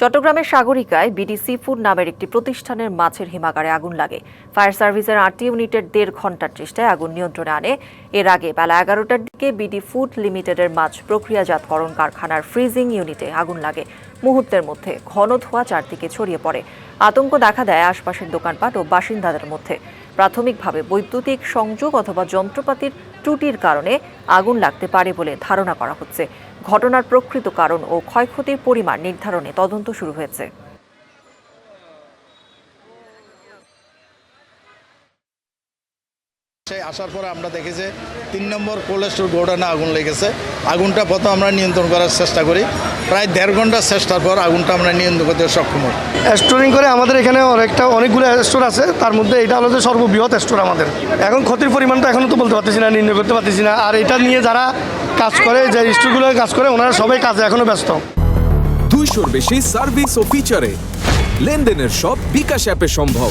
চট্টগ্রামের সাগরিকায় BD sea food নামের একটি প্রতিষ্ঠানের মাছের হিমাগারে আগুন লাগে। ফায়ার সার্ভিসের 8টি ইউনিটের 1.5 ঘণ্টার চেষ্টায় আগুন নিয়ন্ত্রণে আনে। এর আগে বেলা 11টার দিকে বিডি ফুড লিমিটেডের মাছ প্রক্রিয়াজাতকরণ কারখানার ফ্রিজিং ইউনিটে আগুন লাগে। মুহূর্তের মধ্যে ঘন ধোঁয়া চারদিকে ছড়িয়ে পড়ে। আতঙ্ক দেখা দেয় আশপাশের দোকানপাট ও বাসিন্দাদের মধ্যে। প্রাথমিকভাবে বৈদ্যুতিক সংযোগ অথবা যন্ত্রপাতির ত্রুটির কারণে আগুন লাগতে পারে বলে ধারণা করা হচ্ছে। ঘটনার প্রকৃত কারণ ও ক্ষয়ক্ষতির পরিমাণ নির্ধারণে তদন্ত শুরু হয়েছে। আসার পরে আমরা দেখি যে 3 নম্বর কোল্ড স্টোর গোডাউনে আগুন লেগেছে। আগুনটা প্রথম আমরা নিয়ন্ত্রণ করার চেষ্টা করি। প্রায় 1.5 ঘন্টার চেষ্টার পর আগুনটা আমরা নিয়ন্ত্রণ করতে সক্ষম হই। স্টোরিং করে আমাদের এখানে অনেকগুলো স্টোর আছে, তার মধ্যে এটা হলো যে সর্ববৃহৎ স্টোর আমাদের। এখন ক্ষতির পরিমাণটা এখনও তো বলতে পারতেছি না, নির্ণয় করতে পারতেছি না। আর এটা নিয়ে যারা কাজ করে, যে স্টোরগুলো কাজ করে, ওনারা সবাই কাজে এখনও ব্যস্ত। 200-র বেশি সার্ভিস ও ফিচারে লেনদেনের সব বিকাশ অ্যাপে সম্ভব।